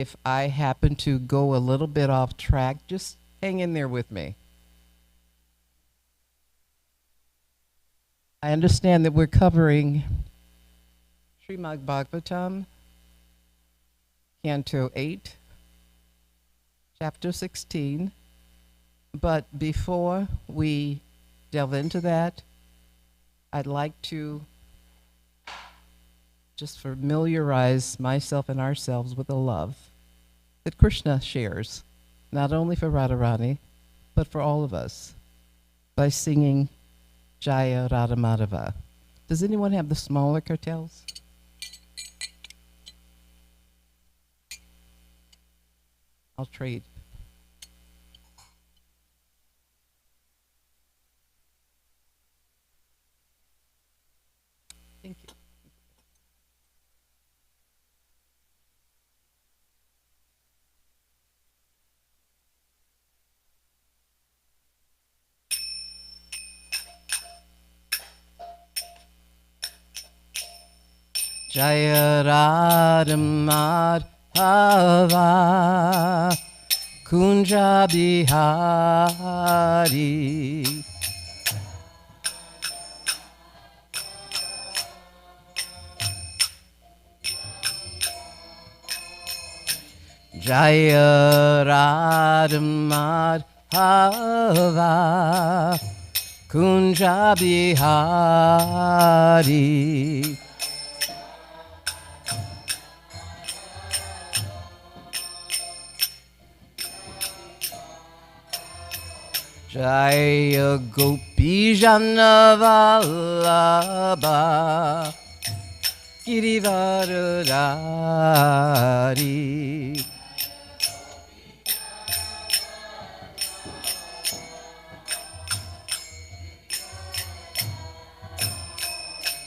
If I happen to go a little bit off track, just hang in there with me. I understand that we're covering Srimad Bhagavatam, Canto 8, Chapter 16. But before we delve into that, I'd like to just familiarize myself and ourselves with the love that Krishna shares, not only for Radharani, but for all of us, by singing Jaya Radha Madhava. Does anyone have the smaller cartels? I'll trade. Thank you. Jaya Radha Madhava Kunja Bihari Jaya Radha Madhava Kunja Bihari Jaya Gopi Jana Vallabha Girivaradari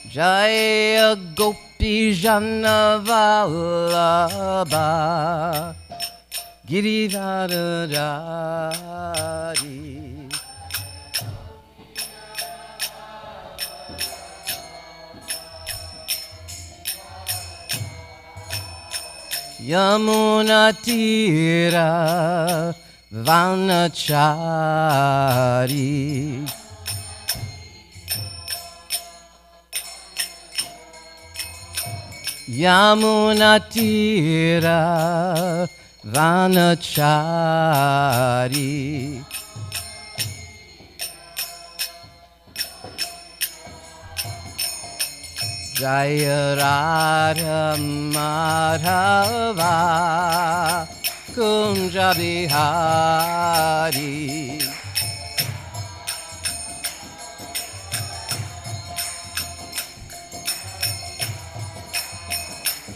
Jaya Gopi Jana Vallabha Girivaradari Yamuna Tira Vanachari Yamuna Tira Vanachari Jaya Radha Madhava Kunja Bihari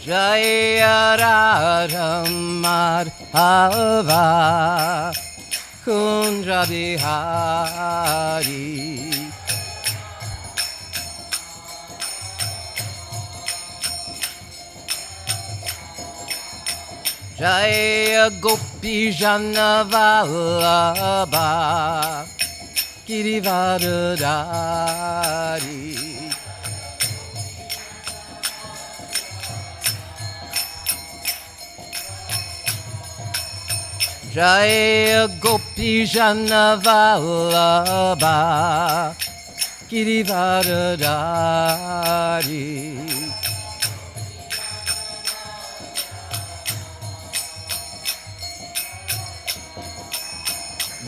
Jaya Radha Madhava Kunja Bihari Jaya Gopi Jana Vallabha Girivaradari Jaya Gopi Jana Vallabha Girivaradari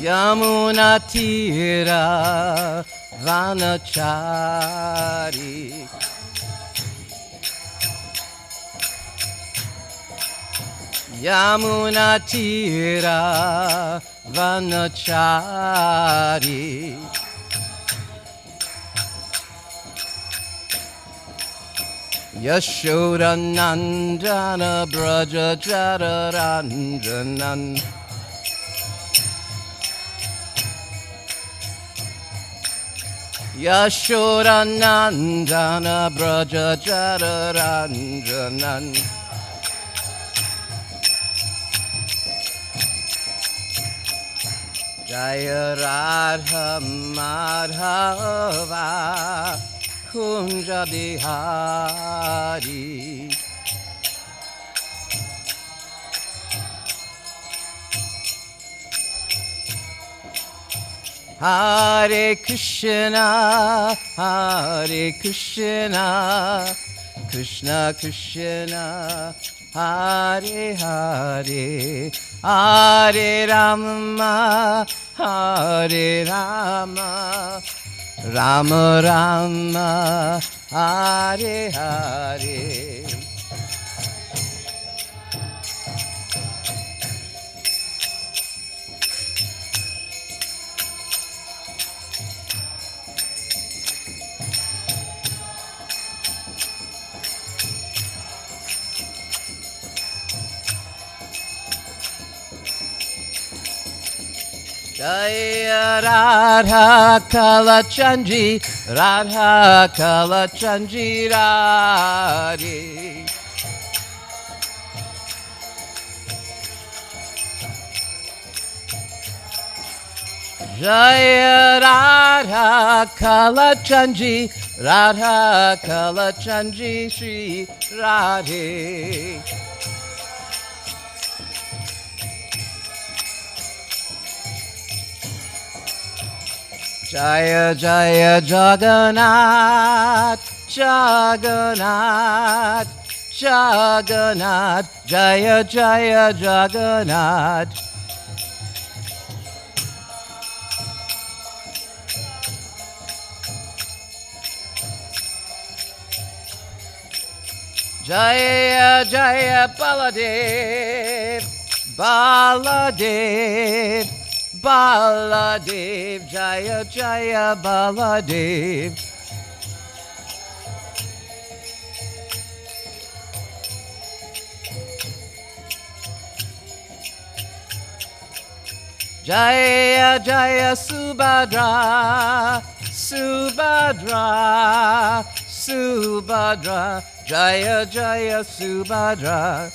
Yamuna Tira Vanachari Yamuna Tira Vanachari Yashoda Nandana Braja Jadaranjanan Yashoda Nandana Braja Jadaranjanan Jaya Radha Madhava Kunja Bihari Hare Krishna, Hare Krishna, Krishna Krishna, Hare Hare, Hare Rama, Hare Rama, Rama Rama, Hare Hare. Jaya Radha Kalachandji, Radha Kalachandji Radhe. Jaya Radha Kalachandji, Radha Kalachandji Shri Radhe. Jaya Jaya Jagannath, Jagannath, Jagannath, Jaya Jaya Jagannath. Jaya Jaya Baladev, Baladev, Baladev, Jaya Jaya Baladev. Jaya Jaya Subhadra, Subhadra, Subhadra, Jaya Jaya Subhadra.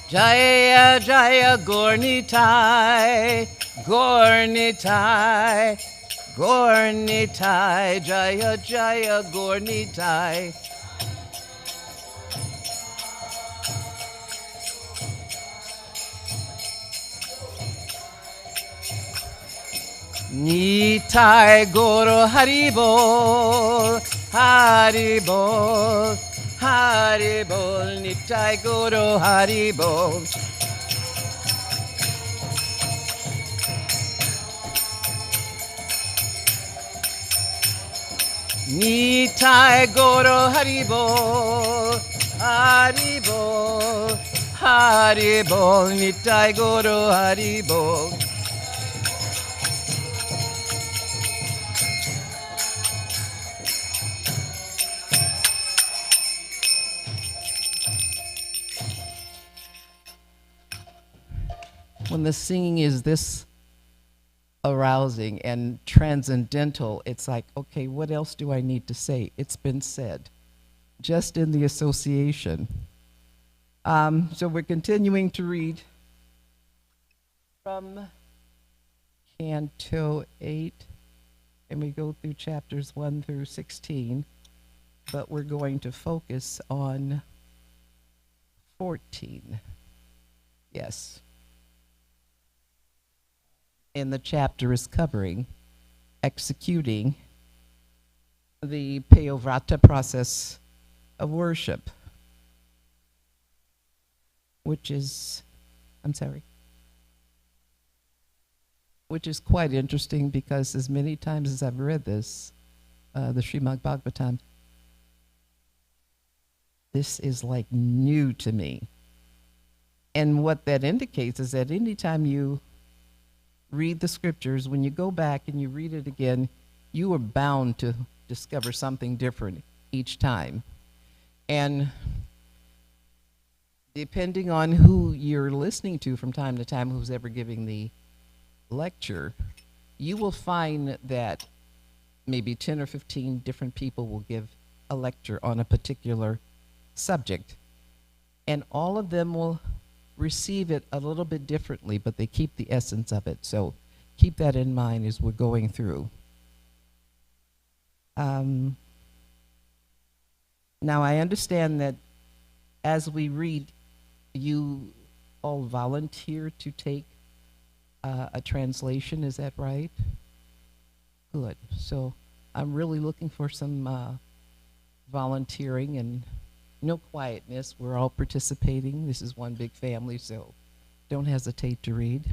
Jaya Jaya Gornitai, Gornitai, Gornitai, Jaya Jaya Gornitai. Nitai Guru Haribol, Haribol, Haribol, Nitai Guru Haribol. Nitai Guru Haribol, Haribol, Haribol, Nitai Guru Haribol. When the singing is this arousing and transcendental, it's like, okay, what else do I need to say? It's been said, just in the association. So we're continuing to read from Canto 8, and we go through chapters 1 through 16, but we're going to focus on 14. Yes. And the chapter is covering executing the Payovrata process of worship, which is, which is quite interesting because as many times as I've read this, the Srimad Bhagavatam, this is like new to me. And what that indicates is that anytime you read the scriptures, when you go back and you read it again, you are bound to discover something different each time. And depending on who you're listening to from time to time, who's ever giving the lecture, you will find that maybe 10 or 15 different people will give a lecture on a particular subject. And all of them will receive it a little bit differently, but they keep the essence of it. So keep that in mind as we're going through. Now, I understand that as we read, you all volunteer to take a translation. Is that right? Good. So I'm really looking for some volunteering and no quietness. We're all participating. This is one big family, so don't hesitate to read.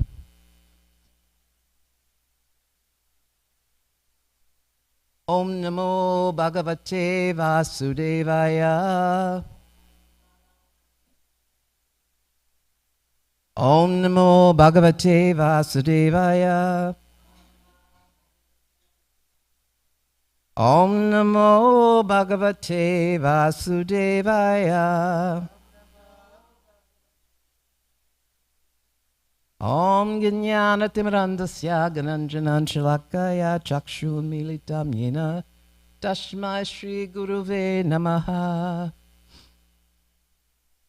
Om Namo Bhagavate Vasudevaya. Om Namo Bhagavate Vasudevaya. Om Namo Bhagavate Vasudevaya. Om Jnana Timirandasya Gananjanan Shalakaya Chakshun Militam Yena Tashmai Shri Guruve Namaha.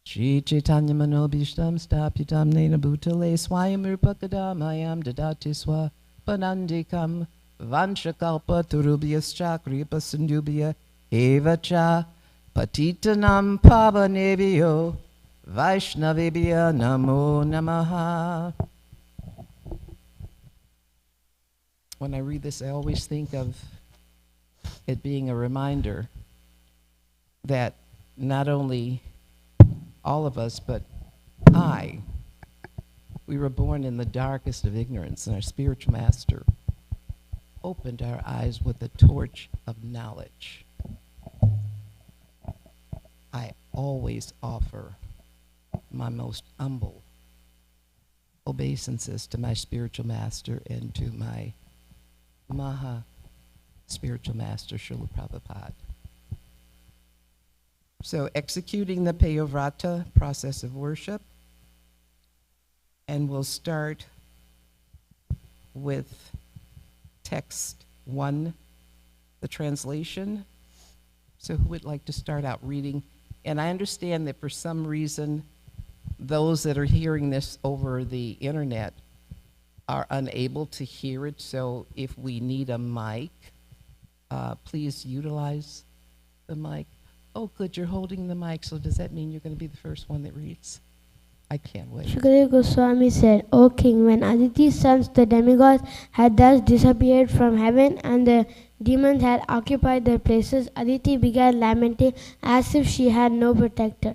Shri Chaitanya Manobhishtam Stapyatam Nena Bhutale Swayamrupakadamayam Dadati Swa Panandikam Vanchakalpa Turubhyascha Kripa Sindubhya Evacha Patitanam Pavanebhyo Vaishnavibhya Namo Namaha. When I read this, I always think of it being a reminder that not only all of us, but we were born in the darkest of ignorance, and our spiritual master opened our eyes with the torch of knowledge. I always offer my most humble obeisances to my spiritual master and to my Maha spiritual master, Srila Prabhupada. So executing the Payovrata process of worship, and we'll start with text 1, the translation. So who would like to start out reading? And I understand that for some reason, those that are hearing this over the internet are unable to hear it. So if we need a mic, please utilize the mic. Oh, good, you're holding the mic. So does that mean you're going to be the first one that reads? I can't wait. Shukadeva Goswami said, O king, when Aditi's sons, the demigods, had thus disappeared from heaven and the demons had occupied their places, Aditi began lamenting as if she had no protector.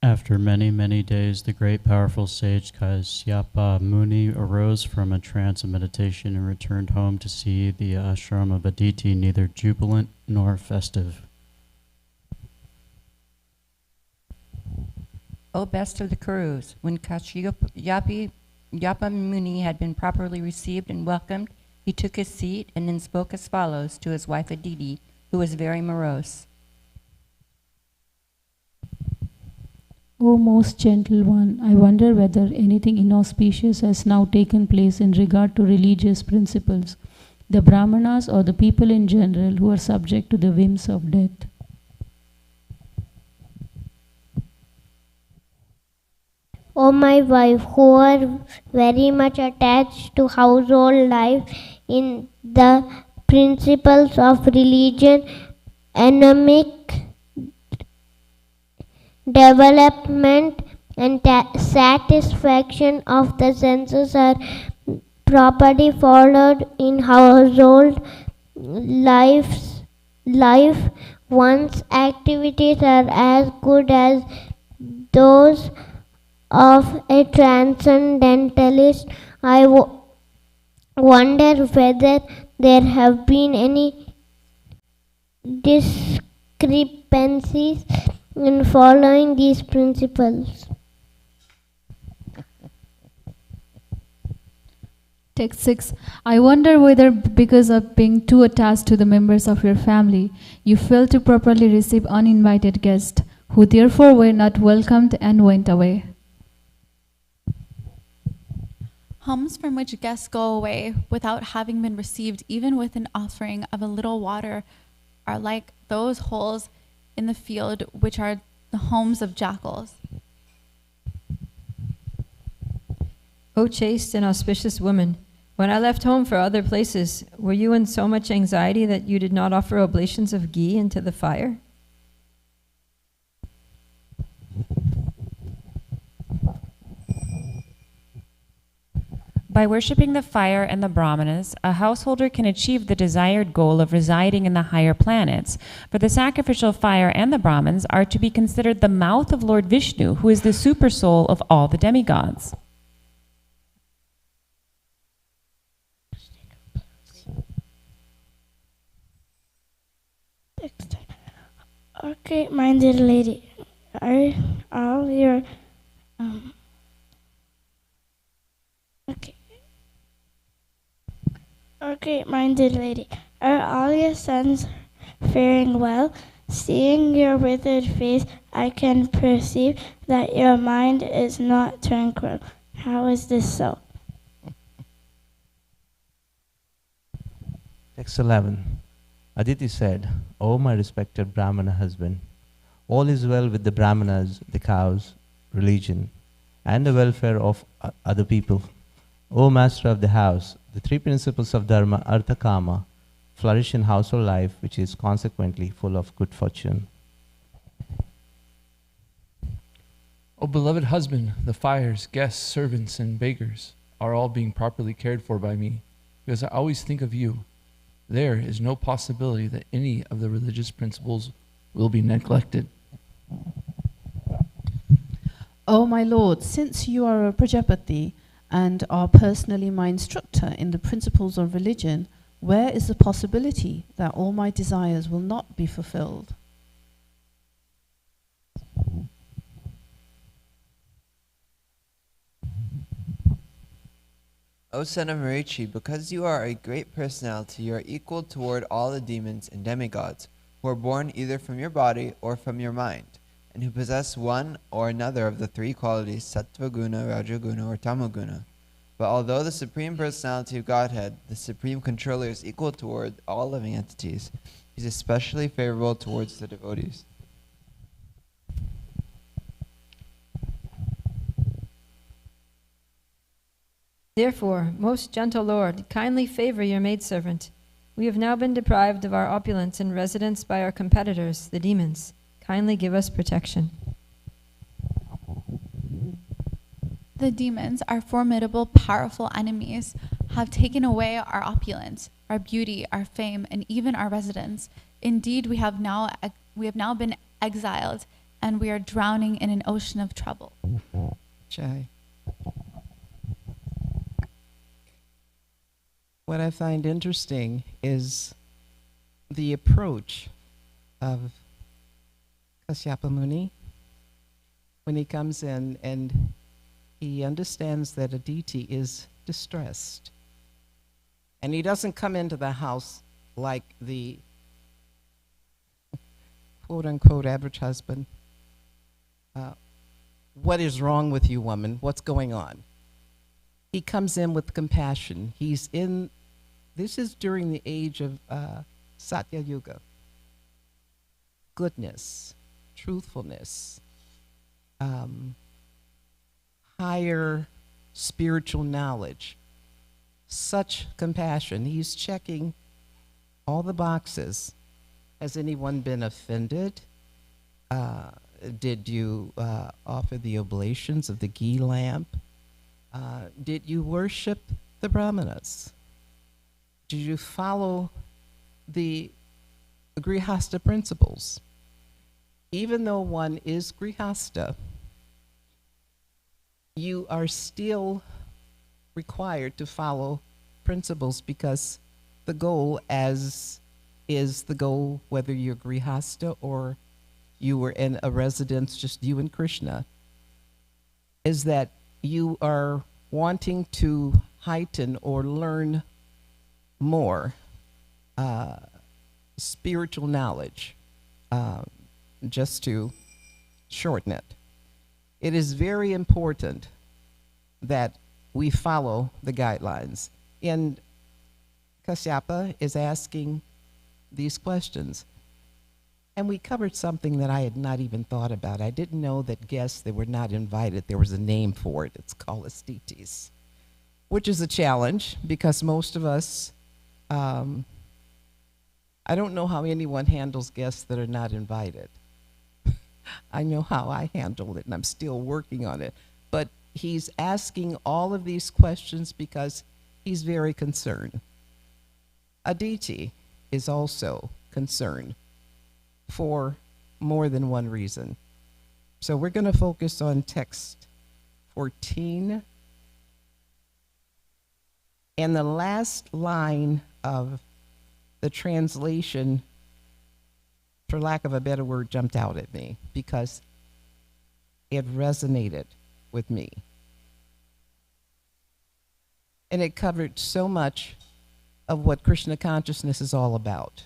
After many, many days, the great powerful sage Kasyapa Muni arose from a trance of meditation and returned home to see the ashram of Aditi neither jubilant nor festive. O best of the Kurus, when Kasyapa Muni had been properly received and welcomed, he took his seat and then spoke as follows to his wife Aditi, who was very morose. O most gentle one, I wonder whether anything inauspicious has now taken place in regard to religious principles, the Brahmanas or the people in general who are subject to the whims of death. O my wife, who are very much attached to household life in the principles of religion, anemic development and satisfaction of the senses are properly followed in household life. One's activities are as good as those of a transcendentalist. I wonder whether there have been any discrepancies in following these principles. Text 6. I wonder whether because of being too attached to the members of your family, you failed to properly receive uninvited guests, who therefore were not welcomed and went away. Homes from which guests go away without having been received, even with an offering of a little water, are like those holes in the field which are the homes of jackals. O chaste and auspicious woman, When I left home for other places, were you in so much anxiety that you did not offer oblations of ghee into the fire? By worshipping the fire and the brahmanas, a householder can achieve the desired goal of residing in the higher planets, for the sacrificial fire and the brahmins are to be considered the mouth of Lord Vishnu, who is the supersoul of all the demigods. O great-minded lady, are all your O great-minded lady, are all your sons faring well? Seeing your withered face, I can perceive that your mind is not tranquil. How is this so? Text 11. Aditi said, O my respected Brahmana husband, all is well with the Brahmanas, the cows, religion, and the welfare of other people. O master of the house, the three principles of Dharma, Artha, Kama, flourish in household life, which is consequently full of good fortune. O beloved husband, the fires, guests, servants, and beggars are all being properly cared for by me, because I always think of you. There is no possibility that any of the religious principles will be neglected. O my lord, since you are a Prajapati and are personally my instructor in the principles of religion, where is the possibility that all my desires will not be fulfilled? O son of Marichi, because you are a great personality, you are equal toward all the demons and demigods, who are born either from your body or from your mind, and who possess one or another of the three qualities, Sattva Guna, Rajaguna, or Tamaguna. But although the Supreme Personality of Godhead, the Supreme Controller, is equal toward all living entities, he is especially favorable towards the devotees. Therefore, most gentle Lord, kindly favor your maidservant. We have now been deprived of our opulence and residence by our competitors, the demons. Kindly give us protection. The demons, our formidable, powerful enemies, have taken away our opulence, our beauty, our fame, and even our residence. Indeed, we have now been exiled, and we are drowning in an ocean of trouble. Jai. What I find interesting is the approach of Kasyapa Muni when he comes in and he understands that Aditi is distressed. And he doesn't come into the house like the quote-unquote average husband. What is wrong with you, woman? What's going on? He comes in with compassion. This is during the age of Satya Yuga. Goodness, truthfulness, higher spiritual knowledge, such compassion. He's checking all the boxes. Has anyone been offended? Did you offer the oblations of the ghee lamp? Did you worship the brahmanas? Did you follow the grihasta principles? Even though one is grihasta, you are still required to follow principles because the goal is the goal, whether you're grihasta or you were in a residence, just you and Krishna, is that you are wanting to heighten or learn more spiritual knowledge, just to shorten it. It is very important that we follow the guidelines. And Kasyapa is asking these questions. And we covered something that I had not even thought about. I didn't know that guests that were not invited, there was a name for it. It's called astitis. which is a challenge because most of us, I don't know how anyone handles guests that are not invited. I know how I handled it, and I'm still working on it. But he's asking all of these questions because he's very concerned. Aditi is also concerned for more than one reason. So we're going to focus on text 14. And the last line of the translation, for lack of a better word, jumped out at me because it resonated with me. And it covered so much of what Krishna consciousness is all about.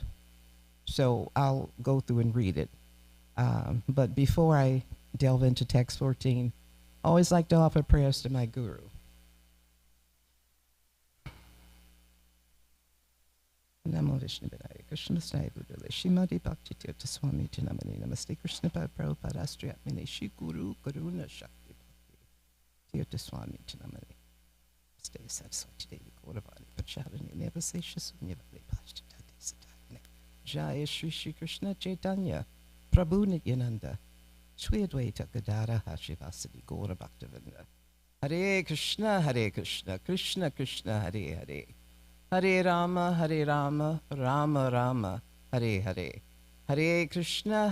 So I'll go through and read it. But before I delve into text 14, I always like to offer prayers to my guru. Namo Vishnu Vidaya Krishna Staya Buddha Shimadi Bhakti Tirtha Swami Jinamani Namaste Krishna Prabhupada Astriyatmine Shri Guru Karuna Shakti Bhakti Tirtha Swami Jinamani Stay Saraswati Devi Gauravani Pacharani Nevasesha Sunyavali Pashtati Satayane Jaya Shri Shri Krishna Chaitanya Prabhu Nityananda Shri Advaita Gadara Hashivasadi Gaura Bhaktavinda Hare Krishna Krishna Krishna Hare Hare Hare Rama, Rama Rama, Hare Hare. Hare Krishna,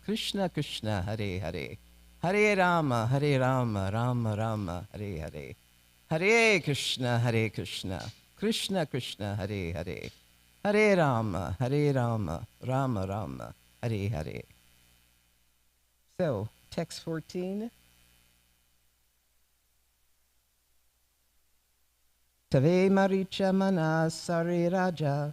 Krishna Krishna, Hare Hare. Hare Rama, Rama Rama, Hare Hare. Hare Krishna, Krishna Krishna, Hare Hare. Hare Rama, Rama Rama, Hare Hare. So, text 14. Tave maricha mana sari raja,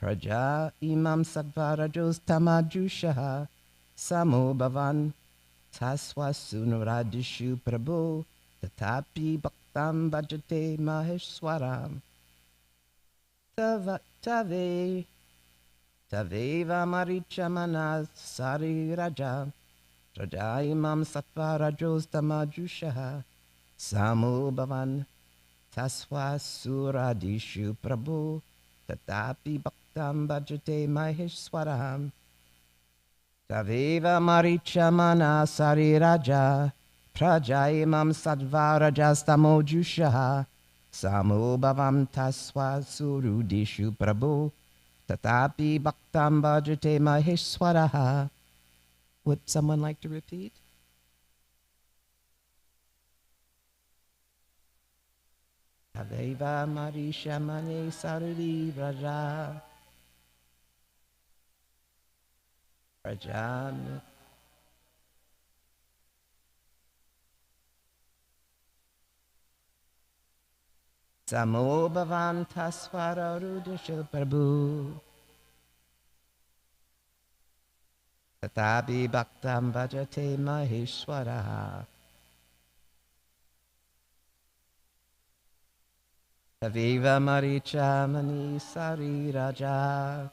praja imam sadvarajos tamajushaha, samo bhavan taswa sunaradishu prabhu, tatapi bhaktam bhajate maheshwaram. Tave maricha mana sari raja, praja imam sadvarajos tamajushaha, samo bhavan Taswa suradishu prabhu tatapi bhaktam bhajate maheshwaram. Taveva maricha mana sari raja prajaimam sadvarajastamo jushaha samo bhavam taswa surudishu prabhu tatapi bhaktam bhajate maheshwaraha. Would someone like to repeat? Taveva marisha mane sarudi raja Rajan Samo bhavan tasvara rudisha prabhu Tatapi bhaktam bhajate maheshwaraha. Taviva maricha mani sari raja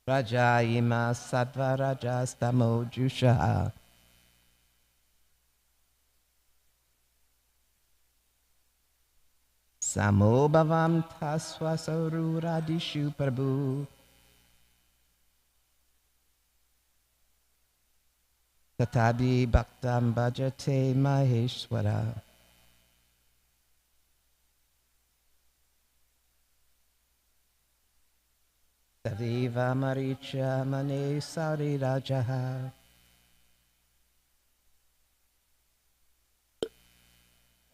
Raja ima sattva rajastamo jusha Samo bhavam tasva saururadishu prabhu Tatabi bhaktam bhajate maheshwara. Tadiva maricha mane sari rajaha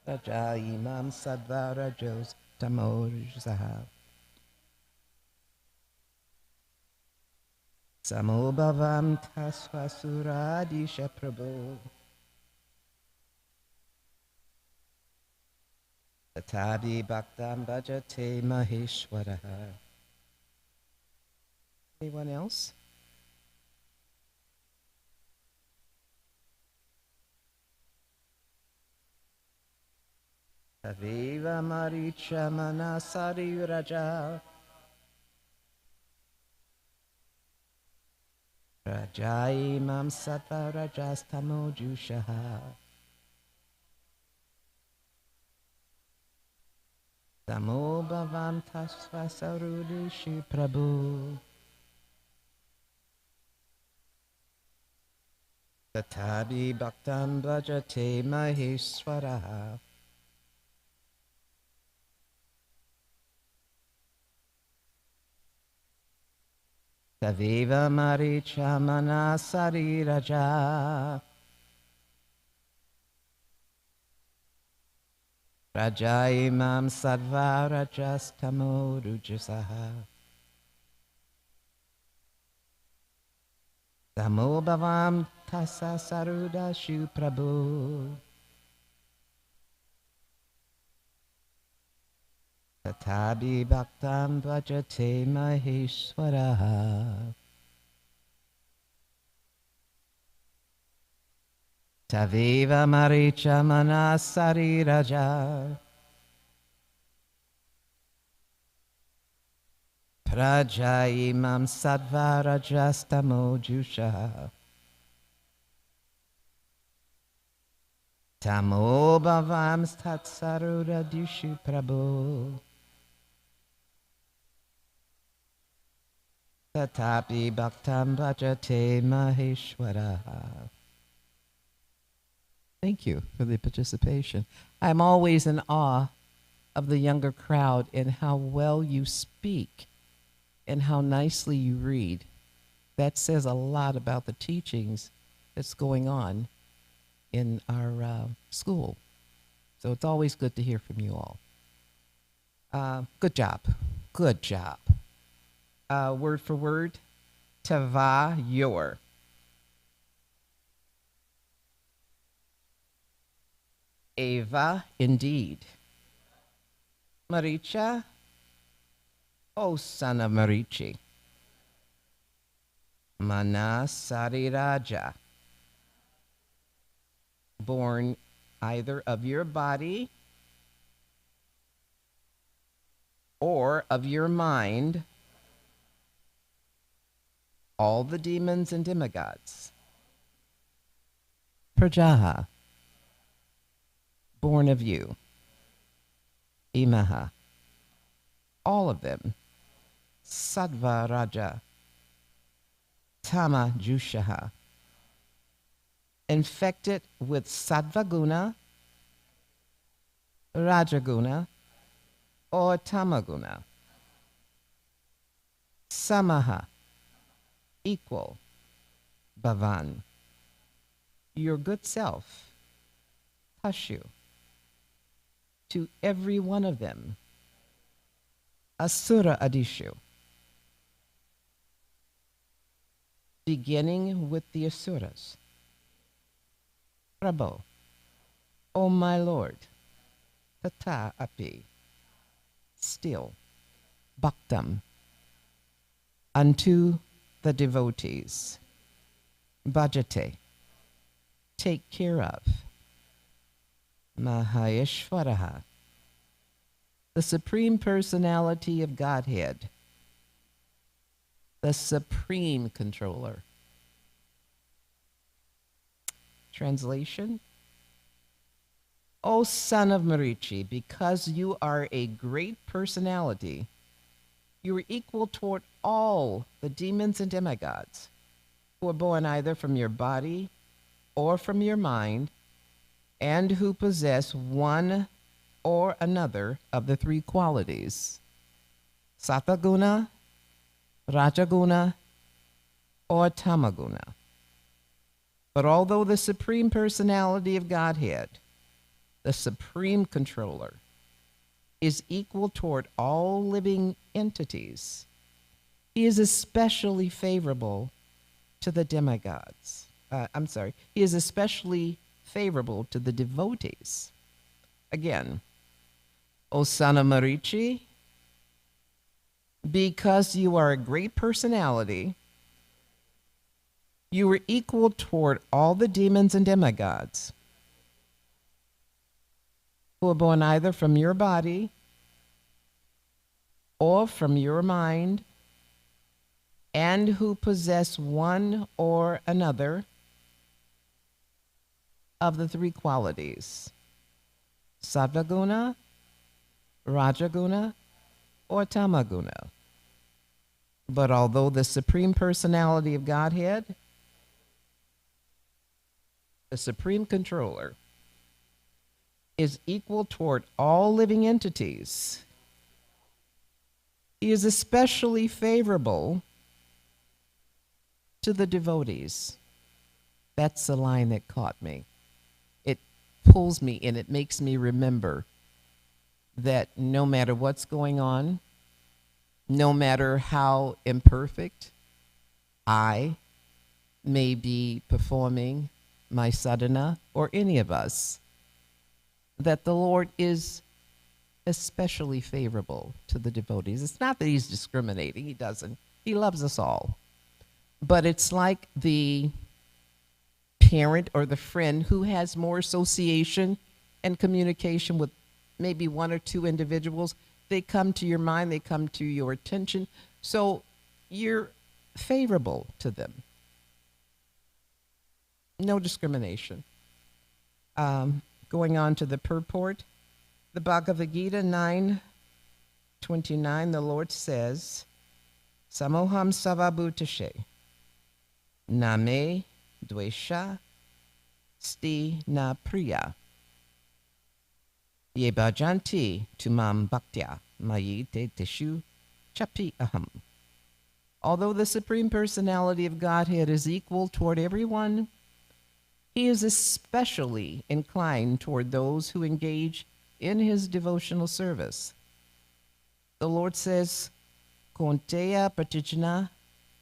Raja imam sadva rajos tamorjaha Samo bhavam tasva suradisha prabhu Tatabi bhaktam bhajate maheshwaraha. Anyone else? Taviva maricha manasari raja Rajai mam sattva rajastamo jushaha. Tamo bhavam tasva sarudishu prabhu. Tatabi bhaktam bhajate maheswaraha. Taveva maricha manasari raja. Rajai mam sattva rajastamo rujasaha. Tamo bhavam tassa sarudashu prabhu. Tatabi bhaktam bhajate maheswaraha. Taveva maricha manasari raja. Prajayimam sattva rajastamo jusha. Tamo bhavam tatsaruda dushu prabhu. Tatapi bhaktam bhajate maheshwara. Thank you for the participation. I'm always in awe of the younger crowd and how well you speak and how nicely you read. That says a lot about the teachings that's going on in our school. So it's always good to hear from you all. Good job. Good job. Word for word, tava yor. Eva, indeed. Maricha, O son of Marichi. Manasariraja, born either of your body or of your mind, all the demons and demigods. Prajaha, born of you. Imaha, all of them. Sattva Raja, Tama Jushaha, infected with Sattva Guna, Rajaguna, or Tamaguna. Samaha, equal. Bhavan, your good self. Pashu, to every one of them. Asura Adishu, beginning with the Asuras. Prabhu, O my Lord, Tata Api, still, Bhaktam, unto the devotees. Bhajate, take care of. Maheshwaraha, the Supreme Personality of Godhead, the Supreme Controller. Translation: O son of Marichi, because you are a great personality, you are equal toward all the demons and demigods who are born either from your body or from your mind, and who possess one or another of the three qualities, Sattva-guna, Rajaguna, or Tamaguna. But although the Supreme Personality of Godhead, the Supreme Controller, is equal toward all living entities, he is especially favorable to the demigods. He is especially favorable to the devotees. Again, O son of Marichi, because you are a great personality, you are equal toward all the demons and demigods who are born either from your body or from your mind, and who possess one or another of the three qualities, Sattva-guna, Rajaguna, or Tamaguna. But although the Supreme Personality of Godhead, the Supreme Controller, is equal toward all living entities, he is especially favorable to the devotees. That's the line that caught me. It pulls me and it makes me remember that no matter what's going on, no matter how imperfect I may be performing my sadhana, or any of us, that the Lord is especially favorable to the devotees. It's not that he's discriminating, he doesn't. He loves us all. But it's like the parent or the friend who has more association and communication with maybe one or two individuals. They come to your mind, they come to your attention, so you're favorable to them. No discrimination. Going on to the purport, the Bhagavad Gita 9:29, the Lord says, Samoham savabhutashe, name dvesha, sti na priya. Ye bhajanti tumam bhaktya mayi te teshu chapi aham. Although the Supreme Personality of Godhead is equal toward everyone, he is especially inclined toward those who engage in his devotional service. The Lord says, Konteya pratijna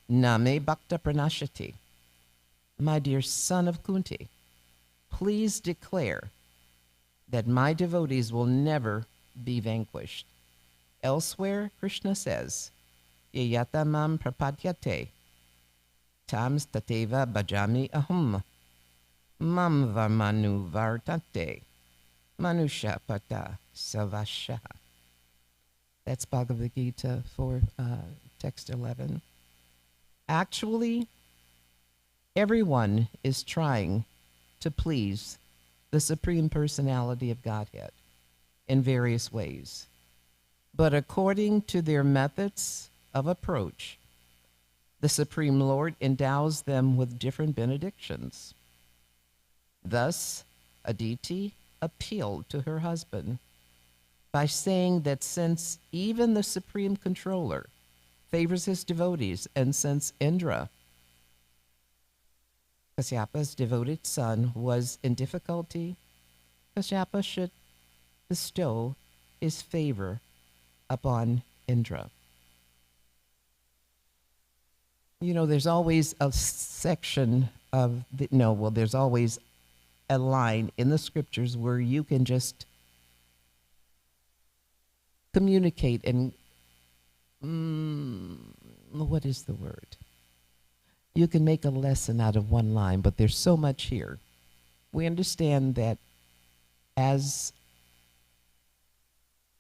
name bhakta pranashati. My dear son of Kunti, please declare that my devotees will never be vanquished. Elsewhere, Krishna says, Yayata mam prapadyate, tam stateva bhajami aham, mam varmanu vartate, manusha pata savasha. That's Bhagavad Gita for text 11. Actually, everyone is trying to please the Supreme Personality of Godhead in various ways. But according to their methods of approach, the Supreme Lord endows them with different benedictions. Thus, Aditi appealed to her husband by saying that since even the Supreme Controller favors his devotees, and since Indra, Kasyapa's devoted son, was in difficulty, Kasyapa should bestow his favor upon Indra. You know, there's always a section of, there's always a line in the scriptures where you can just communicate and, what is the word? You can make a lesson out of one line, but there's so much here. We understand that as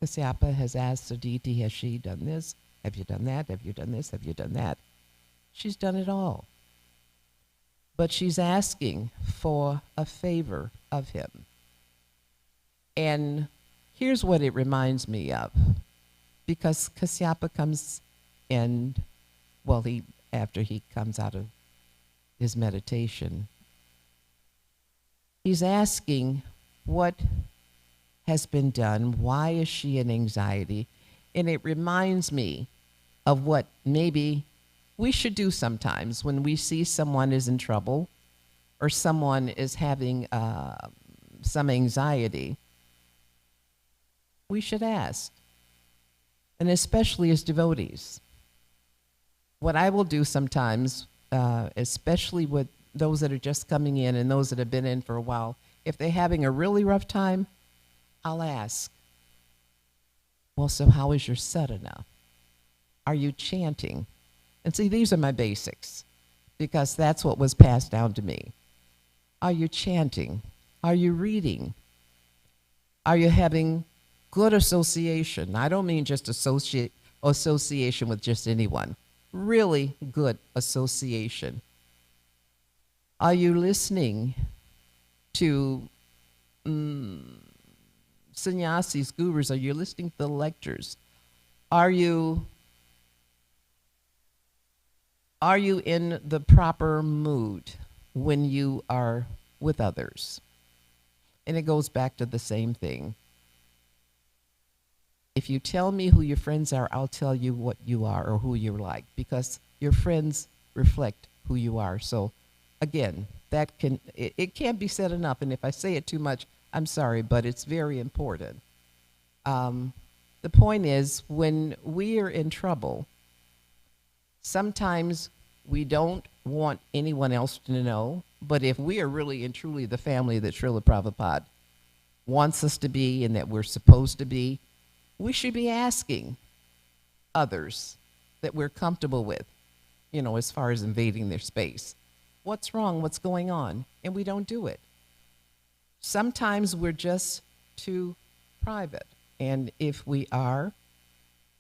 Kasyapa has asked Aditi, has she done this? Have you done that? Have you done this? Have you done that? She's done it all. But she's asking for a favor of him. And here's what it reminds me of. Because Kasyapa comes in, after he comes out of his meditation, he's asking what has been done, why is she in anxiety? And it reminds me of what maybe we should do sometimes when we see someone is in trouble or someone is having some anxiety. We should ask, and especially as devotees. What I will do sometimes, especially with those that are just coming in and those that have been in for a while, if they're having a really rough time, I'll ask, well, so how is your sadhana? Are you chanting? And see, these are my basics, because that's what was passed down to me. Are you chanting? Are you reading? Are you having good association? I don't mean just association with just anyone. really good association? Are you listening to sannyasis, gurus? Are you listening to the lectures? Are you in the proper mood when you are with others? And it goes back to the same thing. If you tell me who your friends are, I'll tell you what you are or who you're like, because your friends reflect who you are. So again, it can't be said enough, and if I say it too much, I'm sorry, but it's very important. The point is, when we are in trouble, sometimes we don't want anyone else to know, but if we are really and truly the family that Srila Prabhupada wants us to be and that we're supposed to be, we should be asking others that we're comfortable with, as far as invading their space. What's wrong? What's going on? And we don't do it. Sometimes we're just too private. And if we are,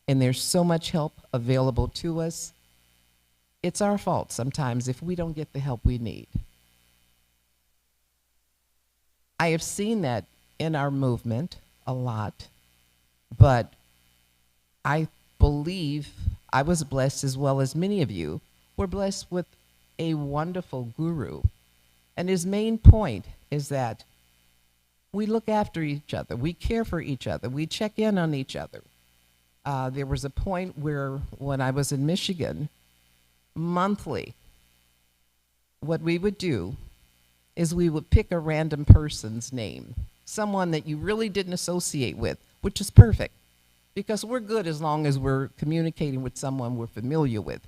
and there's so much help available to us, it's our fault sometimes if we don't get the help we need. I have seen that in our movement a lot, but I believe I was blessed, as well as many of you were blessed, with a wonderful guru. And his main point is that we look after each other, we care for each other, we check in on each other. There was a point where, when I was in Michigan, monthly, what we would do is we would pick a random person's name, someone that you really didn't associate with, which is perfect, because we're good as long as we're communicating with someone we're familiar with.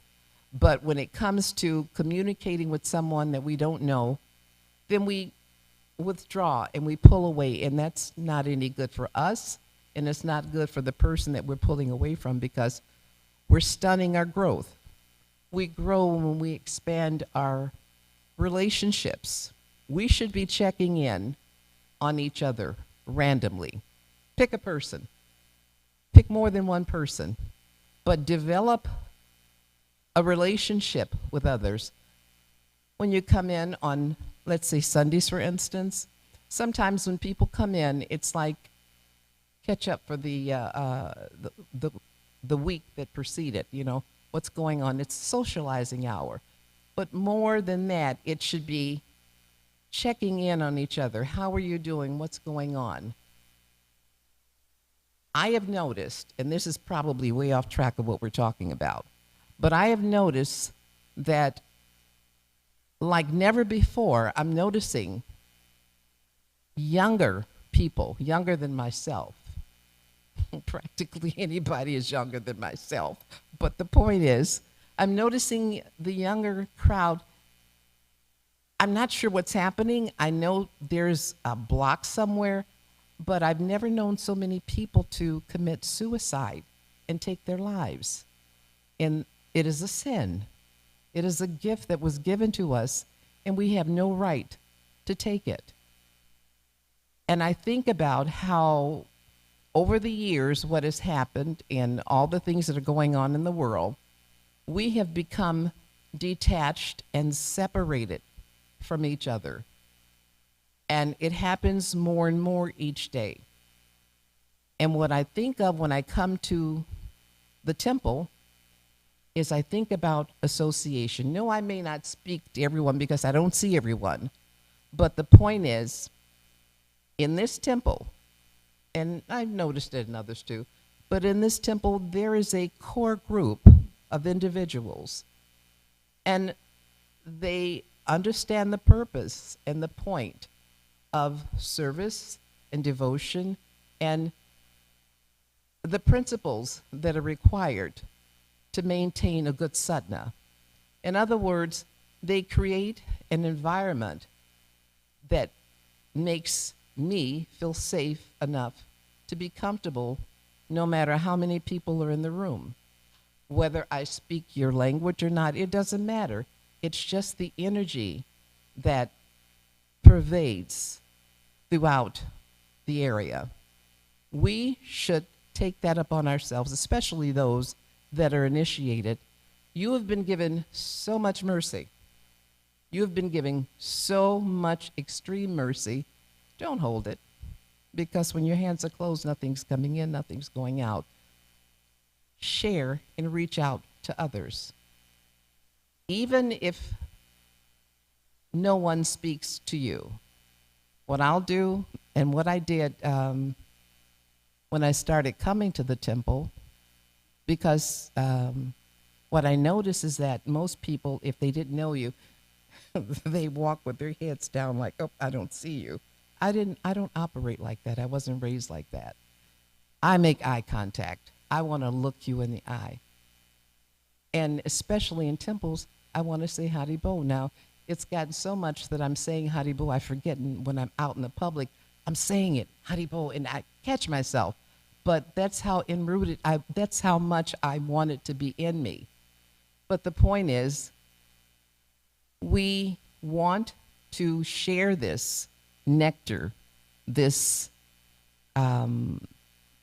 But when it comes to communicating with someone that we don't know, then we withdraw and we pull away, and that's not any good for us, and it's not good for the person that we're pulling away from, because we're stunning our growth. We grow when we expand our relationships. We should be checking in on each other randomly. Pick a person. Pick more than one person, but develop a relationship with others. When you come in on, let's say, Sundays, for instance, sometimes when people come in, it's like catch up for the week that preceded, what's going on. It's socializing hour. But more than that, it should be checking in on each other. How are you doing? What's going on? I have noticed, and this is probably way off track of what we're talking about, but I have noticed that like never before, I'm noticing younger people, younger than myself. Practically anybody is younger than myself. But the point is, I'm noticing the younger crowd. I'm not sure what's happening. I know there's a block somewhere, but I've never known so many people to commit suicide and take their lives. And it is a sin. It is a gift that was given to us, and we have no right to take it. And I think about how over the years, what has happened and all the things that are going on in the world, we have become detached and separated from each other. And it happens more and more each day. And what I think of when I come to the temple is I think about association. No, I may not speak to everyone because I don't see everyone. But the point is, in this temple, and I've noticed it in others too, but in this temple, there is a core group of individuals, and they understand the purpose and the point of service and devotion and the principles that are required to maintain a good sadhana. In other words, they create an environment that makes me feel safe enough to be comfortable no matter how many people are in the room. Whether I speak your language or not, it doesn't matter. It's just the energy that pervades throughout the area. We should take that upon ourselves, especially those that are initiated, You have been given so much mercy. You have been given so much extreme mercy. Don't hold it, because when your hands are closed, nothing's coming in, nothing's going out. Share and reach out to others. Even if no one speaks to you, what I'll do and what I did when I started coming to the temple, because what I noticed is that most people, if they didn't know you, they walk with their heads down like, oh, I don't see you. I don't operate like that. I wasn't raised like that. I make eye contact. I want to look you in the eye. And especially in temples, I want to say Haribo. Now, it's gotten so much that I'm saying Haribo, I forget when I'm out in the public, I'm saying it, Haribo, and I catch myself. But that's how enrooted, that's how much I want it to be in me. But the point is, we want to share this nectar, this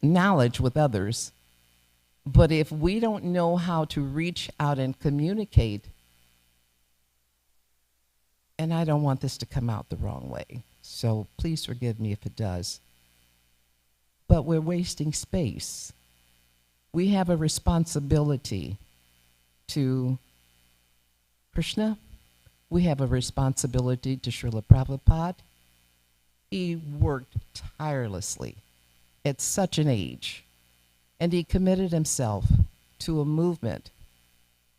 knowledge with others. But if we don't know how to reach out and communicate, and I don't want this to come out the wrong way, so please forgive me if it does, but we're wasting space. We have a responsibility to Krishna. We have a responsibility to Srila Prabhupada. He worked tirelessly at such an age, and he committed himself to a movement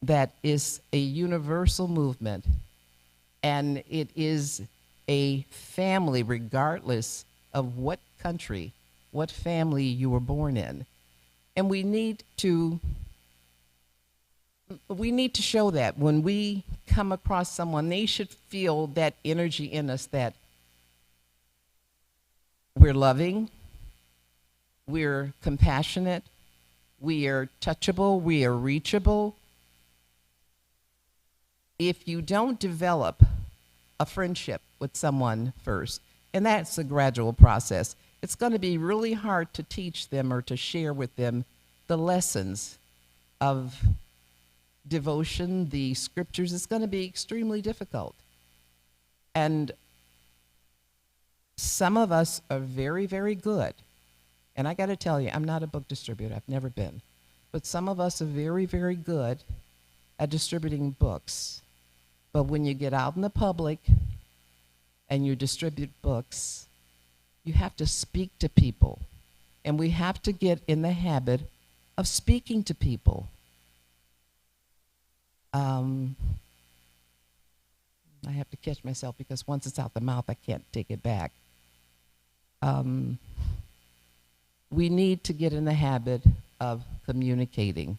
that is a universal movement, and it is a family regardless of what country, what family you were born in. And we need to show that when we come across someone, they should feel that energy in us that we're loving, we're compassionate, we are touchable, we are reachable. If you don't develop a friendship with someone first, and that's a gradual process, it's going to be really hard to teach them or to share with them the lessons of devotion, the scriptures. It's going to be extremely difficult. And some of us are very, very good. And I got to tell you, I'm not a book distributor. I've never been. But some of us are very, very good at distributing books. But when you get out in the public and you distribute books, you have to speak to people. And we have to get in the habit of speaking to people. I have to catch myself because once it's out the mouth, I can't take it back. We need to get in the habit of communicating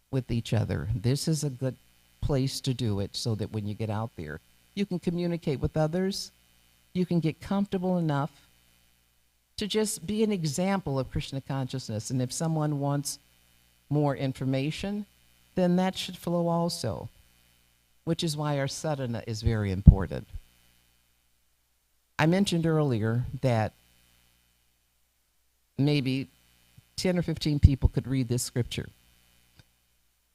with each other. This is a good place to do it so that when you get out there, you can communicate with others. You can get comfortable enough to just be an example of Krishna consciousness. And if someone wants more information, then that should flow also, which is why our sadhana is very important. I mentioned earlier that maybe 10 or 15 people could read this scripture,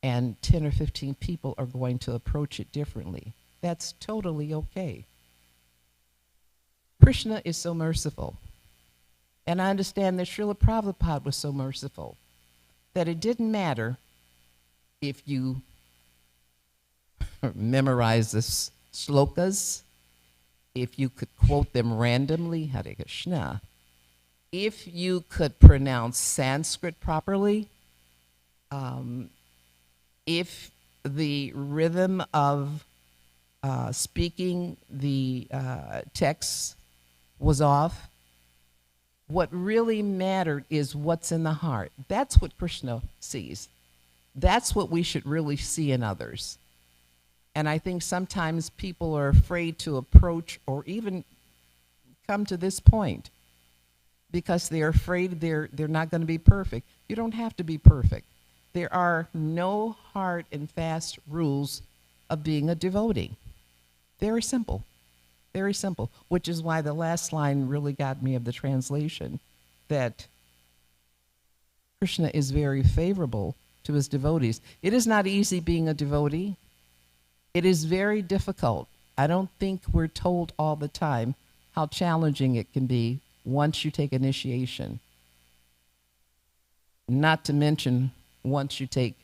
and 10 or 15 people are going to approach it differently. That's totally okay. Krishna is so merciful. And I understand that Srila Prabhupada was so merciful that it didn't matter if you memorize the slokas, if you could quote them randomly, Hare Krishna, if you could pronounce Sanskrit properly, if the rhythm of speaking the text was off. What really mattered is what's in the heart. That's what Krishna sees. That's what we should really see in others. And I think sometimes people are afraid to approach or even come to this point because they're afraid they're not going to be perfect. You don't have to be perfect. There are no hard and fast rules of being a devotee. Very simple. Very simple, which is why the last line really got me of the translation, that Krishna is very favorable to his devotees. It is not easy being a devotee. It is very difficult. I don't think we're told all the time how challenging it can be once you take initiation. Not to mention once you take,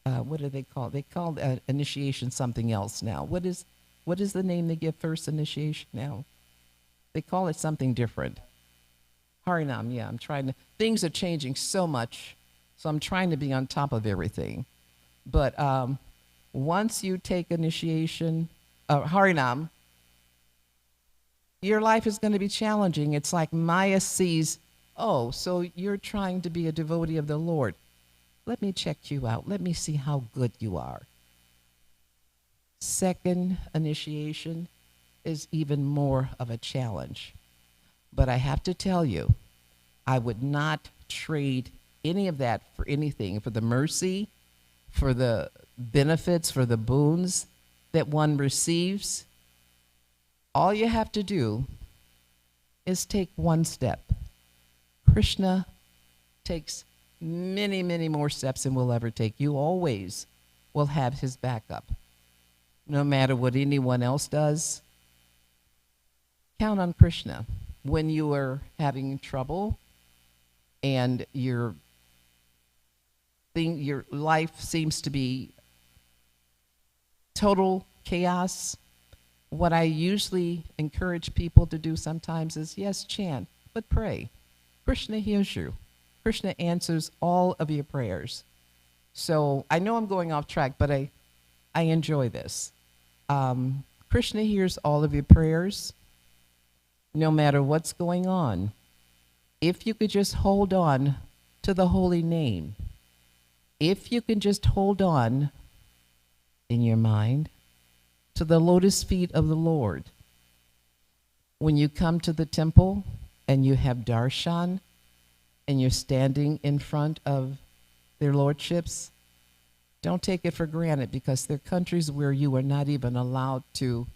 what do they call it? They call initiation something else now. What is the name they give first initiation now? They call it something different. Harinam, yeah, things are changing so much, so I'm trying to be on top of everything. But once you take initiation, Harinam, your life is going to be challenging. It's like Maya sees, oh, so you're trying to be a devotee of the Lord. Let me check you out. Let me see how good you are. Second initiation is even more of a challenge. But I have to tell you, I would not trade any of that for anything, for the mercy, for the benefits, for the boons that one receives. All you have to do is take one step. Krishna takes many, many more steps than we'll ever take. You always will have his backup. No matter what anyone else does, count on Krishna. When you are having trouble and your life seems to be total chaos, what I usually encourage people to do sometimes is, yes, chant, but pray. Krishna hears you. Krishna answers all of your prayers. So I know I'm going off track, but I enjoy this. Krishna hears all of your prayers, no matter what's going on. If you could just hold on to the holy name, if you can just hold on in your mind to the lotus feet of the Lord. When you come to the temple and you have darshan and you're standing in front of their lordships, don't take it for granted, because there are countries where you are not even allowed to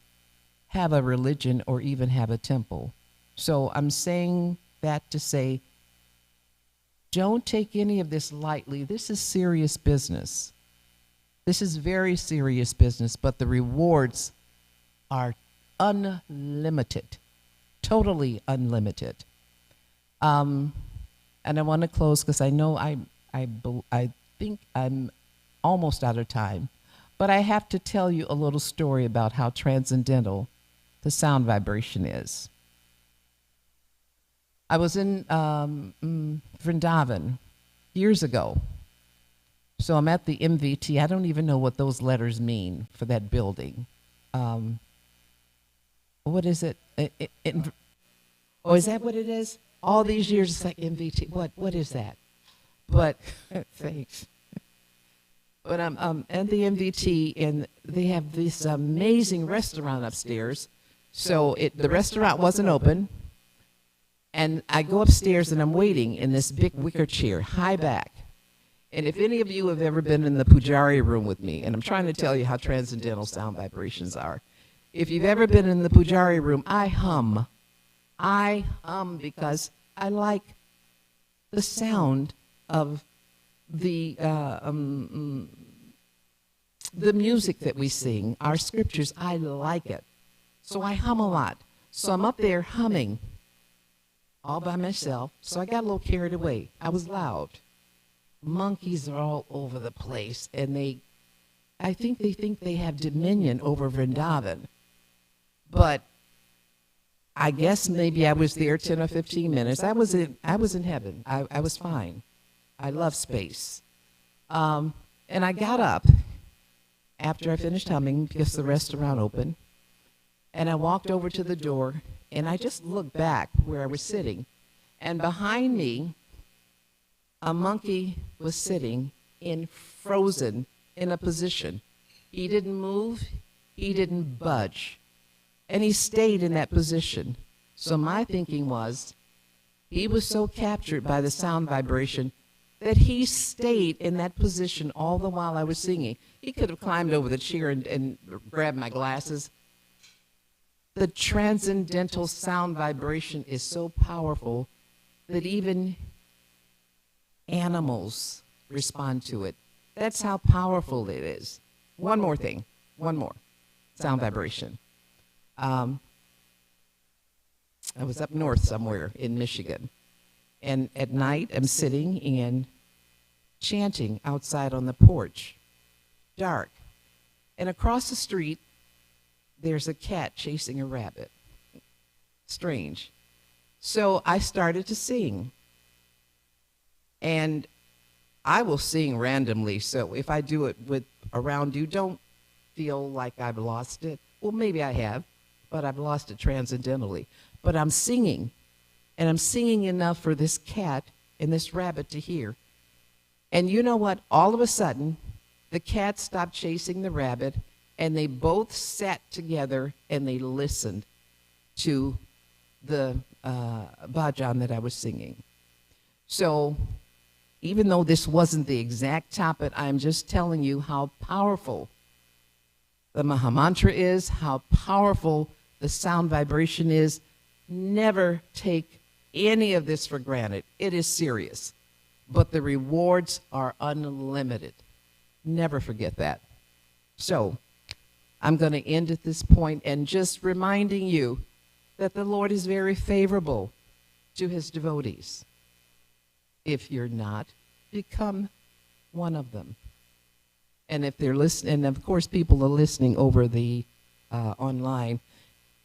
have a religion or even have a temple. So I'm saying that to say, don't take any of this lightly. This is serious business. This is very serious business, but the rewards are unlimited, totally unlimited. And I want to close because I know I think I'm almost out of time, but I have to tell you a little story about how transcendental the sound vibration is. I was in Vrindavan years ago. So I'm at the MVT. I don't even know what those letters mean for that building. What is it? Oh, is that what it is? All these years it's like MVT. What is that? But thanks. But I'm at the MVT, and they have this amazing restaurant upstairs. So the restaurant wasn't open, and I go upstairs and I'm waiting in this big wicker chair, high back. And if any of you have ever been in the Pujari room with me, and I'm trying to tell you how transcendental sound vibrations are. If you've ever been in the Pujari room, I hum. I hum because I like the sound of the music that we sing, our scriptures. I like it. So I hum a lot. So I'm up there humming all by myself. So I got a little carried away. I was loud. Monkeys are all over the place, and I think they think they have dominion over Vrindavan. But I guess maybe I was there 10 or 15 minutes. I was in heaven. I was fine. I love space. And I got up after I finished humming because the restaurant opened, and I walked over to the door, and I just looked back where I was sitting, and behind me, a monkey was sitting frozen in a position. He didn't move, he didn't budge, and he stayed in that position. So my thinking was, he was so captured by the sound vibration that he stayed in that position all the while I was singing. He could have climbed over the chair and grabbed my glasses. The transcendental sound vibration is so powerful that even animals respond to it. That's how powerful it is. One more thing. One more. Sound vibration. I was up north somewhere in Michigan. And at night, I'm sitting and chanting outside on the porch. Dark. And across the street, there's a cat chasing a rabbit. Strange. So I started to sing. And I will sing randomly, so if I do it with around you, don't feel like I've lost it. Well, maybe I have, but I've lost it transcendentally. But I'm singing, and I'm singing enough for this cat and this rabbit to hear. And you know what? All of a sudden, the cat stopped chasing the rabbit, and they both sat together and they listened to the bhajan that I was singing. So even though this wasn't the exact topic, I'm just telling you how powerful the Mahamantra is, how powerful the sound vibration is. Never take any of this for granted. It is serious, but the rewards are unlimited. Never forget that. So I'm going to end at this point and just reminding you that the Lord is very favorable to his devotees. If you're not, become one of them. And if they're listening, and of course people are listening over the online,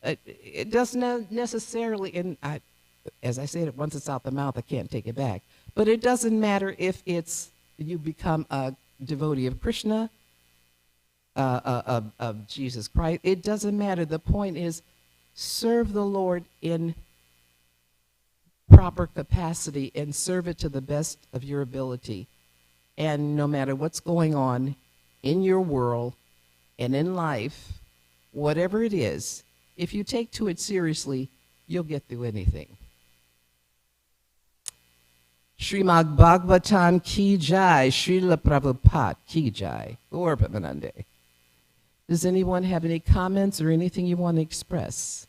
it doesn't necessarily, and as I said, once it's out the mouth, I can't take it back. But it doesn't matter if it's you become a devotee of Krishna, of Jesus Christ. It doesn't matter. The point is, serve the Lord in proper capacity and serve it to the best of your ability. And no matter what's going on in your world and in life, whatever it is, if you take to it seriously, you'll get through anything. Srimad Bhagavatam ki jai, Srila Prabhupada ki jai. Gaur Premanande. Does anyone have any comments or anything you want to express?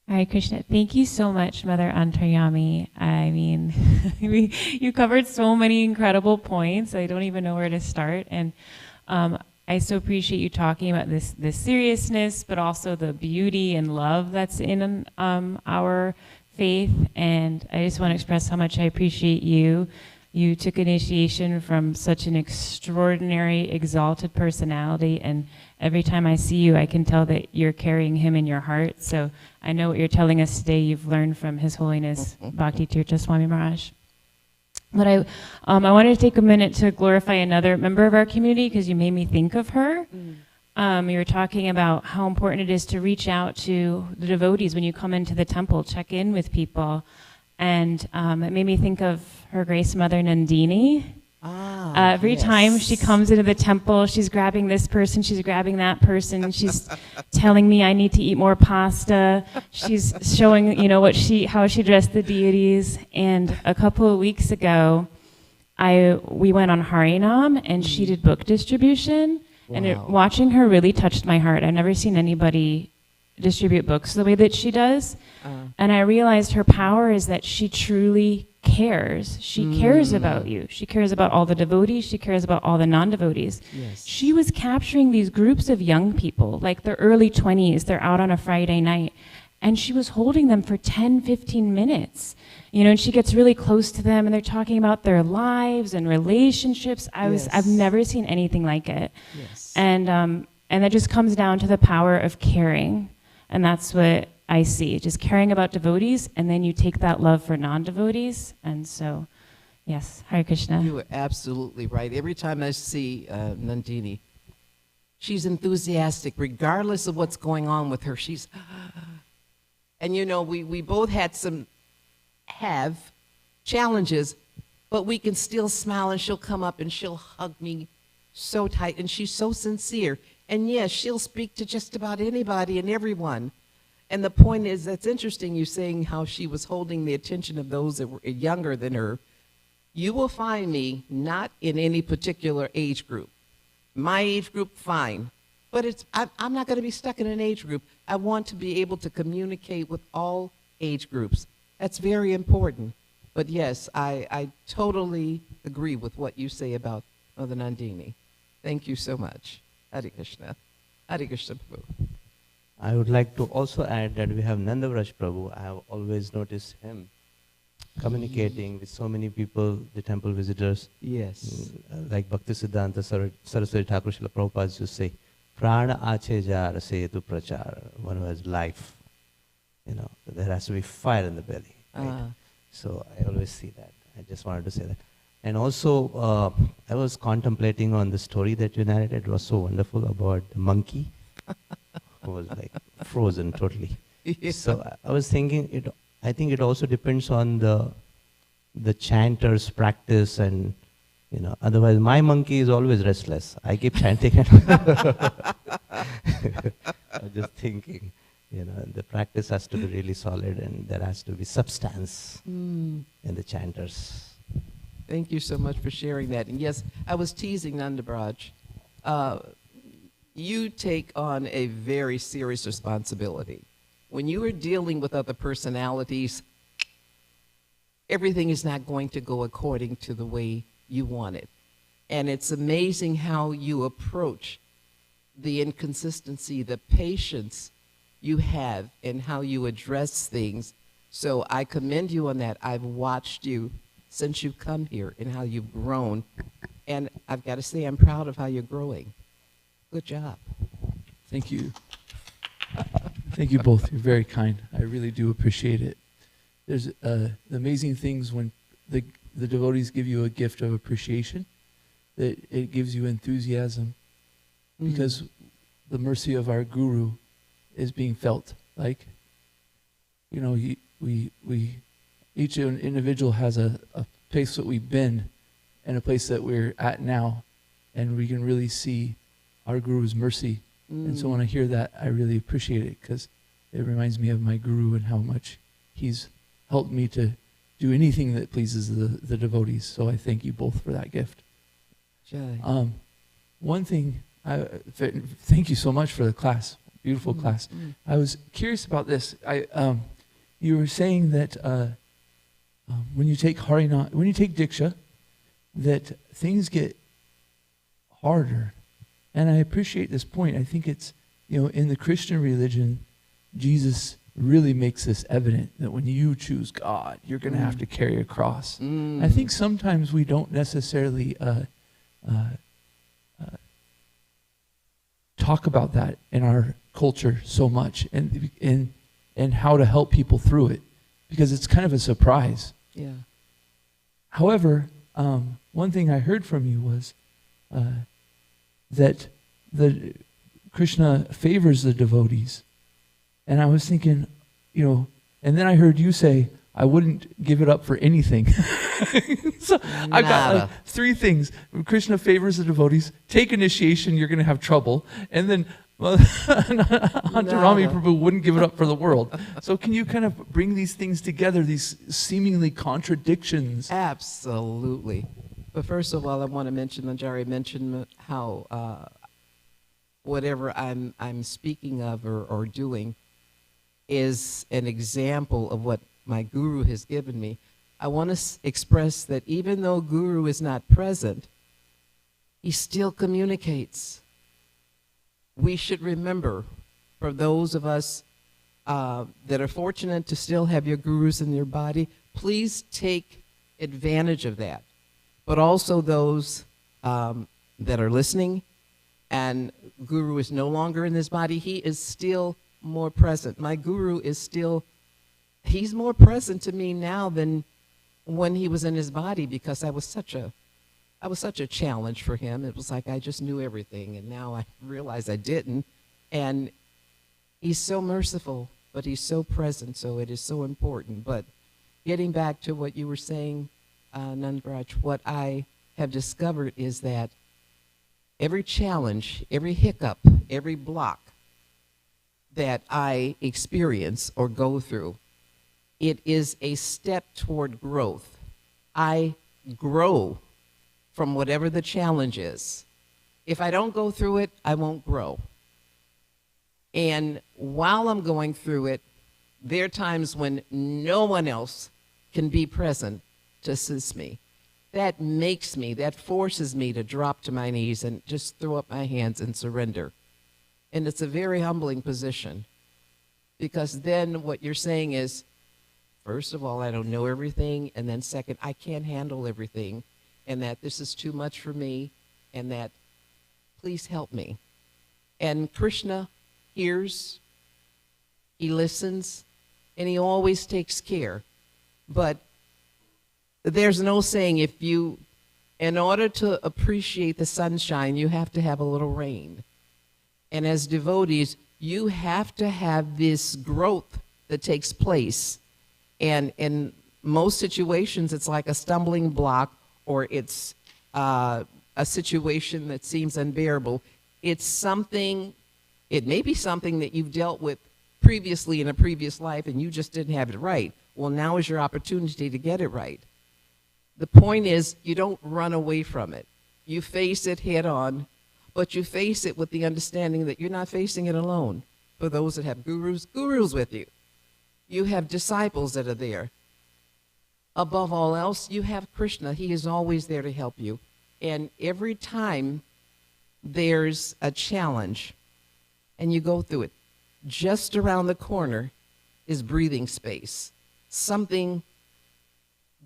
Hare Krishna. Thank you so much, Mother Antaryami. I mean, you covered so many incredible points. I don't even know where to start. And I so appreciate you talking about this seriousness, but also the beauty and love that's in our faith. And I just want to express how much I appreciate you. You took initiation from such an extraordinary, exalted personality, and every time I see you, I can tell that you're carrying him in your heart. So I know what you're telling us today you've learned from His Holiness Bhakti Tirtha Swami Maharaj. But I wanted to take a minute to glorify another member of our community because you made me think of her. You were talking about how important it is to reach out to the devotees when you come into the temple, check in with people. And it made me think of Her Grace Mother Nandini. Every time she comes into the temple, she's grabbing this person, she's grabbing that person, she's telling me I need to eat more pasta. She's showing, how she dressed the deities. And a couple of weeks ago, we went on Harinam, and she did book distribution. Wow. And watching her really touched my heart. I've never seen anybody distribute books the way that she does. And I realized her power is that she truly cares. She cares about you. She cares about all the devotees. She cares about all the non-devotees. Yes. She was capturing these groups of young people, like their early 20s. They're out on a Friday night. And she was holding them for 10, 15 minutes. And she gets really close to them, and they're talking about their lives and relationships. I've never seen anything like it. Yes. And that just comes down to the power of caring. And that's what I see, just caring about devotees, and then you take that love for non-devotees. And so, yes, Hare Krishna. You are absolutely right. Every time I see Nandini, she's enthusiastic, regardless of what's going on with her. She's, and we both have challenges, but we can still smile, and she'll come up and she'll hug me so tight, and she's so sincere. And yes, she'll speak to just about anybody and everyone. And the point is, that's interesting, you saying how she was holding the attention of those that were younger than her. You will find me not in any particular age group. My age group, fine. But I'm not going to be stuck in an age group. I want to be able to communicate with all age groups. That's very important. But yes, I totally agree with what you say about Mother Nandini. Thank you so much. Hare Krishna. Hare Krishna Prabhu. I would like to also add that we have Nandavraj Prabhu. I have always noticed him communicating with so many people, the temple visitors. Yes. Like Bhaktisiddhanta Saraswati Thakur Srila Prabhupada used to say, Prana ache jar setu prachar, one who has life. You know, there has to be fire in the belly. Right? So I always see that. I just wanted to say that. And also, I was contemplating on the story that you narrated. It was so wonderful about the monkey who was like frozen totally. Yeah. So I was thinking, I think it also depends on the chanter's practice, and you know, otherwise my monkey is always restless. I keep chanting. I'm just thinking, you know, the practice has to be really solid, and there has to be substance in the chanters. Thank you so much for sharing that. And yes, I was teasing Nandabraj. You take on a very serious responsibility. When you are dealing with other personalities, everything is not going to go according to the way you want it. And it's amazing how you approach the inconsistency, the patience you have, and how you address things. So I commend you on that. I've watched you since you've come here and how you've grown. And I've got to say, I'm proud of how you're growing. Good job. Thank you. Thank you both. You're very kind. I really do appreciate it. There's amazing things when the devotees give you a gift of appreciation, that it gives you enthusiasm, because the mercy of our Guru is being felt. Like, you know, each individual has a place that we've been and a place that we're at now, and we can really see our Guru's mercy. And so when I hear that, I really appreciate it, because it reminds me of my Guru and how much he's helped me to do anything that pleases the devotees. So I thank you both for that gift. One thing, thank you so much for the class, beautiful class. I was curious about this. You were saying that when you take Diksha, that things get harder. And I appreciate this point. I think it's, you know, in the Christian religion, Jesus really makes this evident that when you choose God, you're going to have to carry a cross. I think sometimes we don't necessarily talk about that in our culture so much, and how to help people through it, because it's kind of a surprise. Yeah. However, one thing I heard from you was that the Krishna favors the devotees. And I was thinking, you know, and then I heard you say, I wouldn't give it up for anything. So I've got like 3 things. Krishna favors the devotees. Take initiation, you're going to have trouble. And then Antarami Prabhu wouldn't give it up for the world. So can you kind of bring these things together, these seemingly contradictions? Absolutely. But first of all, I want to mention, Manjari mentioned how whatever I'm speaking of or doing is an example of what my Guru has given me. I want to express that even though Guru is not present, he still communicates. We should remember, for those of us that are fortunate to still have your Gurus in your body, please take advantage of that. But also those that are listening, and Guru is no longer in his body, he is still more present. My Guru is still, he's more present to me now than when he was in his body, because I was such a challenge for him. It was like I just knew everything, and now I realize I didn't. And he's so merciful, but he's so present, so it is so important. But getting back to what you were saying, Nandaraj, what I have discovered is that every challenge, every hiccup, every block that I experience or go through, it is a step toward growth. I grow from whatever the challenge is. If I don't go through it, I won't grow. And while I'm going through it, there are times when no one else can be present to assist me. That makes me, that forces me to drop to my knees and just throw up my hands and surrender. And it's a very humbling position, because then what you're saying is, first of all, I don't know everything, and then second, I can't handle everything, and that this is too much for me, and that please help me. And Krishna hears, he listens, and he always takes care. But there's no saying, in order to appreciate the sunshine, you have to have a little rain. And as devotees, you have to have this growth that takes place. And in most situations, it's like a stumbling block, or it's a situation that seems unbearable. It's something, it may be something that you've dealt with previously in a previous life and you just didn't have it right. Well, now is your opportunity to get it right. The point is, you don't run away from it. You face it head on, but you face it with the understanding that you're not facing it alone. For those that have gurus with you. You have disciples that are there. Above all else, you have Krishna. He is always there to help you. And every time there's a challenge and you go through it, just around the corner is breathing space. Something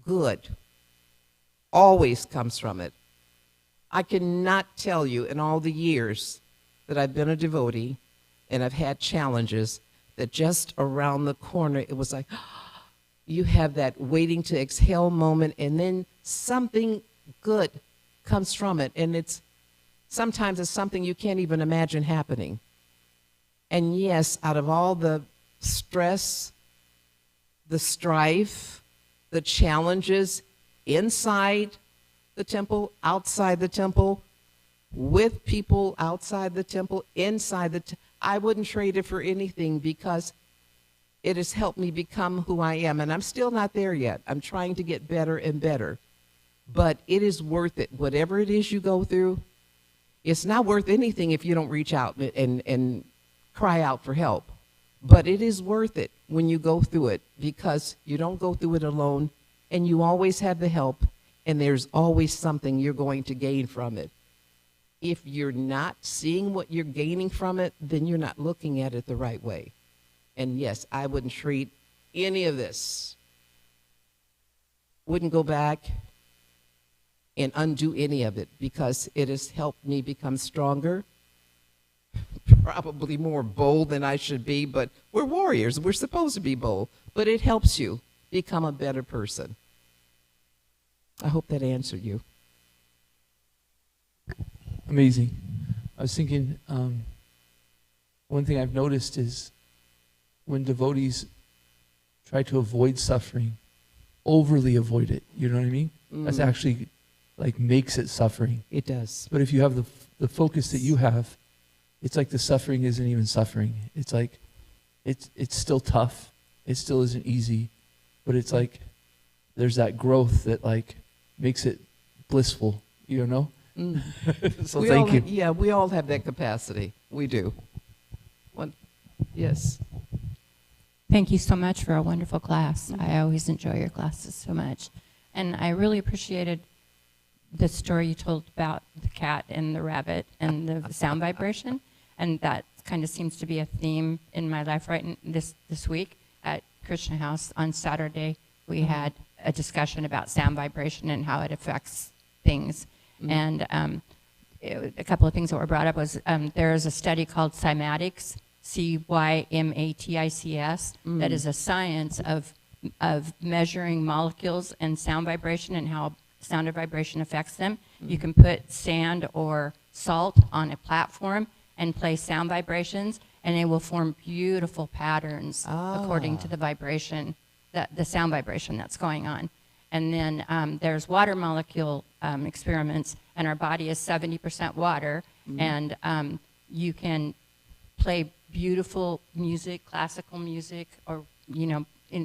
good always comes from it. I cannot tell you, in all the years that I've been a devotee and I've had challenges, that just around the corner it was like, you have that waiting to exhale moment, and then something good comes from it, and sometimes it's something you can't even imagine happening. And yes, out of all the stress, the strife, the challenges inside the temple, outside the temple, with people outside the temple, inside the temple, I wouldn't trade it for anything, because it has helped me become who I am. And I'm still not there yet. I'm trying to get better and better. But it is worth it. Whatever it is you go through, it's not worth anything if you don't reach out and cry out for help. But it is worth it when you go through it, because you don't go through it alone, and you always have the help, and there's always something you're going to gain from it. If you're not seeing what you're gaining from it, then you're not looking at it the right way. And yes, I wouldn't treat any of this. Wouldn't go back and undo any of it, because it has helped me become stronger, probably more bold than I should be, but we're warriors. We're supposed to be bold, but it helps you become a better person. I hope that answered you. Amazing. I was thinking, one thing I've noticed is when devotees try to avoid suffering, overly avoid it, you know what I mean? That's actually like makes it suffering. It does. But if you have the focus that you have, it's like the suffering isn't even suffering. It's like, it's still tough. It still isn't easy, but it's like there's that growth that like makes it blissful, you know? So thank you. Yeah, we all have that capacity. We do. Yes. Thank you so much for a wonderful class. I always enjoy your classes so much. And I really appreciated the story you told about the cat and the rabbit and the sound vibration. And that kind of seems to be a theme in my life this week. At Krishna House on Saturday, we had a discussion about sound vibration and how it affects things. And a couple of things that were brought up was there is a study called cymatics, CYMATICS, that is a science of measuring molecules and sound vibration and how sound and vibration affects them. You can put sand or salt on a platform and play sound vibrations, and they will form beautiful patterns according to the vibration, the sound vibration that's going on. And then there's water molecule experiments, and our body is 70% water, and you can play beautiful music, classical music, or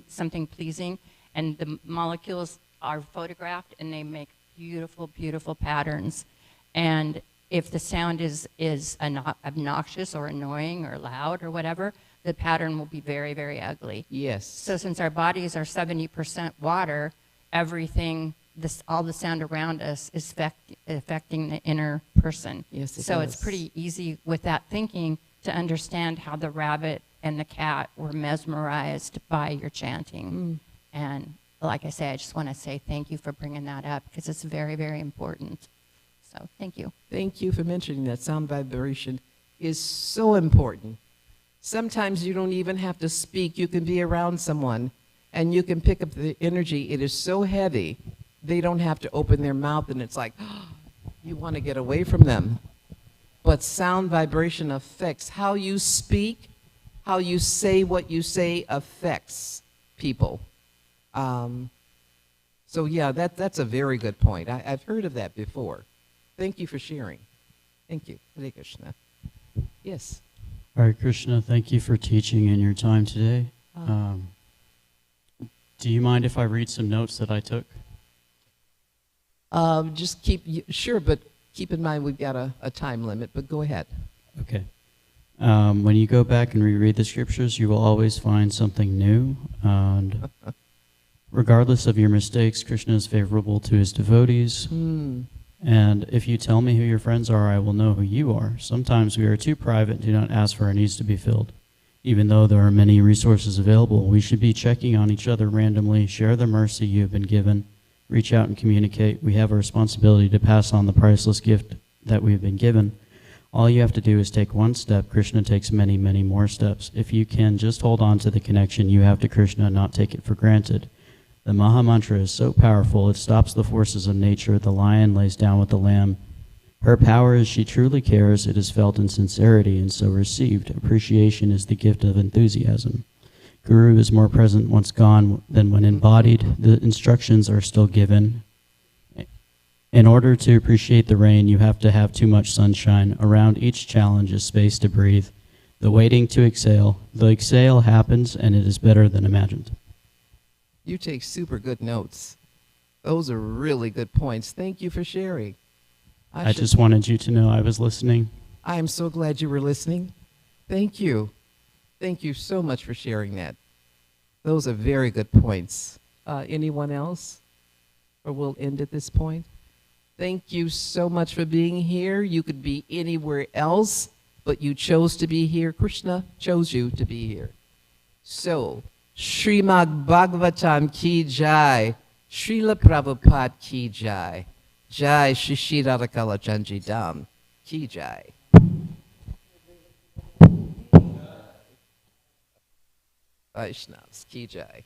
something pleasing, and the molecules are photographed, and they make beautiful, beautiful patterns. And if the sound is obnoxious or annoying or loud or whatever, the pattern will be very, very ugly. Yes. So since our bodies are 70% water, everything, all the sound around us is affecting the inner person. Yes, it so does. it's pretty easy with that thinking to understand how the rabbit and the cat were mesmerized by your chanting. And like I say, I just want to say thank you for bringing that up because it's very, very important. So thank you. Thank you for mentioning that. Sound vibration is so important. Sometimes you don't even have to speak. You can be around someone and you can pick up the energy. It is so heavy, they don't have to open their mouth and it's like, you want to get away from them. But sound vibration affects how you speak, how you say what you say affects people. So yeah, that's a very good point. I've heard of that before. Thank you for sharing. Thank you. Hare Krishna. Yes. Hare Krishna, thank you for teaching in your time today. Do you mind if I read some notes that I took? Just sure, but keep in mind we've got a time limit, but go ahead. Okay. When you go back and reread the scriptures, you will always find something new. And regardless of your mistakes, Krishna is favorable to his devotees. And if you tell me who your friends are, I will know who you are. Sometimes we are too private and do not ask for our needs to be filled. Even though there are many resources available, we should be checking on each other randomly, share the mercy you have been given, reach out and communicate. We have a responsibility to pass on the priceless gift that we have been given. All you have to do is take one step. Krishna takes many, many more steps. If you can just hold on to the connection you have to Krishna and not take it for granted. The Maha Mantra is so powerful, it stops the forces of nature. The lion lays down with the lamb. Her power is she truly cares. It is felt in sincerity and so received. Appreciation is the gift of enthusiasm. Guru is more present once gone than when embodied. The instructions are still given. In order to appreciate the rain, you have to have too much sunshine. Around each challenge is space to breathe. The waiting to exhale. The exhale happens and it is better than imagined. You take super good notes. Those are really good points. Thank you for sharing. I just wanted you to know I was listening. I am so glad you were listening. Thank you. Thank you so much for sharing that. Those are very good points. Anyone else? Or we'll end at this point. Thank you so much for being here. You could be anywhere else, but you chose to be here. Krishna chose you to be here. So, Srimad Bhagavatam ki jai, Srila Prabhupada ki jai, Jai Shri Radhakala Chanji Dham ki jai. Vaishnavas ki jai.